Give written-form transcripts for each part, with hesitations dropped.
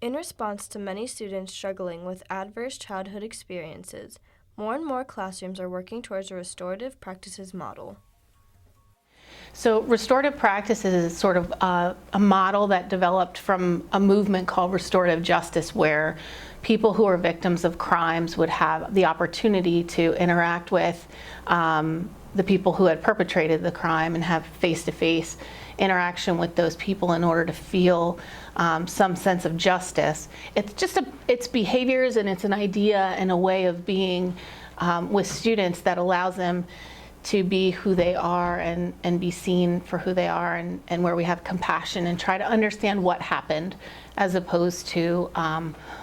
In response to many students struggling with adverse childhood experiences, more and more classrooms are working towards a restorative practices model. So restorative practices is sort of a model that developed from a movement called restorative justice, where people who are victims of crimes would have the opportunity to interact with the people who had perpetrated the crime and have face-to-face interaction with those people in order to feel some sense of justice. It's behaviors, and it's an idea and a way of being with students that allows them to be who they are and be seen for who they are, and where we have compassion and try to understand what happened, as opposed to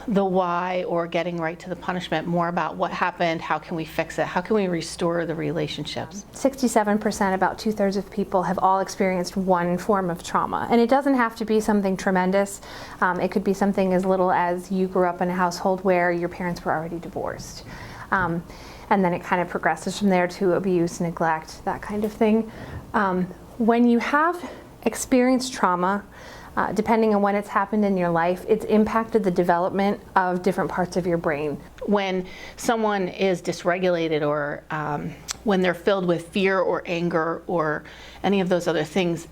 the why or getting right to the punishment. More about what happened, how can we fix it, how can we restore the relationships. 67%, about 2/3 of people, have all experienced one form of trauma. And it doesn't have to be something tremendous. It could be something as little as you grew up in a household where your parents were already divorced. And then it kind of progresses from there to abuse, neglect, that kind of thing. When you have experienced trauma, depending on when it's happened in your life, it's impacted the development of different parts of your brain. When someone is dysregulated, or when they're filled with fear or anger or any of those other things,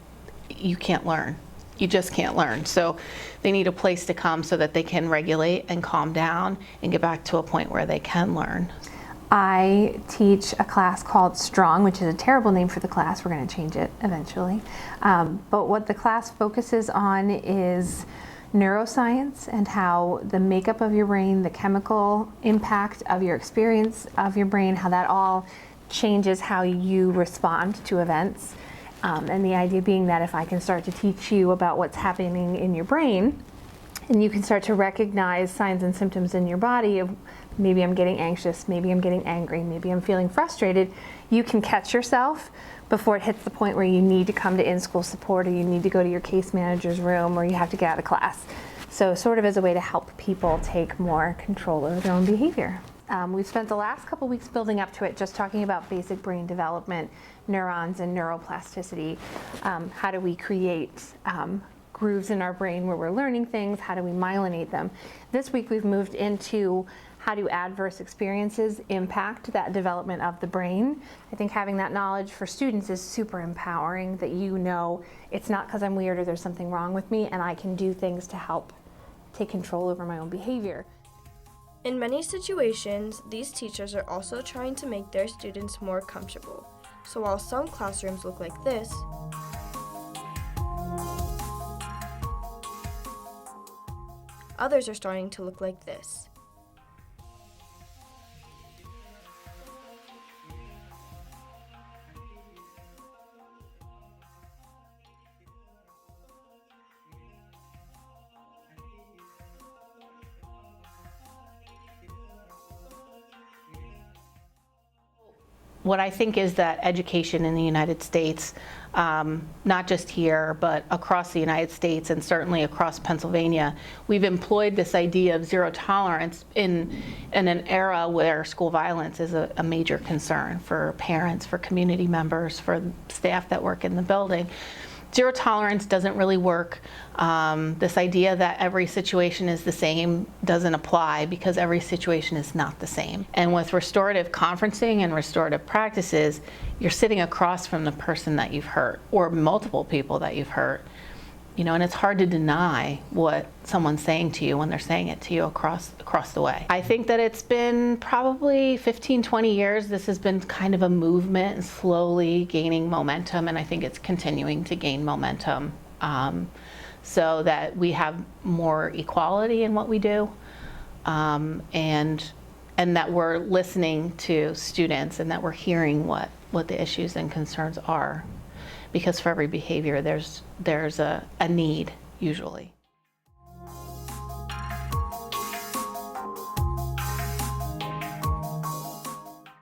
you can't learn. You just can't learn. So they need a place to come so that they can regulate and calm down and get back to a point where they can learn. I teach a class called Strong, which is a terrible name for the class. We're going to change it eventually. But what the class focuses on is neuroscience and how the makeup of your brain, the chemical impact of your experience of your brain, how that all changes how you respond to events. And the idea being that if I can start to teach you about what's happening in your brain, and you can start to recognize signs and symptoms in your body of maybe I'm getting anxious, maybe I'm getting angry, maybe I'm feeling frustrated, you can catch yourself before it hits the point where you need to come to in-school support, or you need to go to your case manager's room, or you have to get out of class. So sort of as a way to help people take more control over their own behavior. We've spent the last couple weeks building up to it, just talking about basic brain development, neurons and neuroplasticity. How do we create grooves in our brain where we're learning things? How do we myelinate them? This week we've moved into how do adverse experiences impact that development of the brain. I think having that knowledge for students is super empowering, that you know it's not because I'm weird or there's something wrong with me, and I can do things to help take control over my own behavior. In many situations, these teachers are also trying to make their students more comfortable. So while some classrooms look like this, others are starting to look like this. What I think is that education in the United States, not just here, but across the United States and certainly across Pennsylvania, we've employed this idea of zero tolerance in an era where school violence is a major concern for parents, for community members, for staff that work in the building. Zero tolerance doesn't really work. This idea that every situation is the same doesn't apply, because every situation is not the same. And with restorative conferencing and restorative practices, you're sitting across from the person that you've hurt, or multiple people that you've hurt. And it's hard to deny what someone's saying to you when they're saying it to you across the way. I think that it's been probably 15, 20 years. This has been kind of a movement and slowly gaining momentum, and I think it's continuing to gain momentum, so that we have more equality in what we do, and that we're listening to students, and that we're hearing what the issues and concerns are. Because for every behavior, there's a need, usually.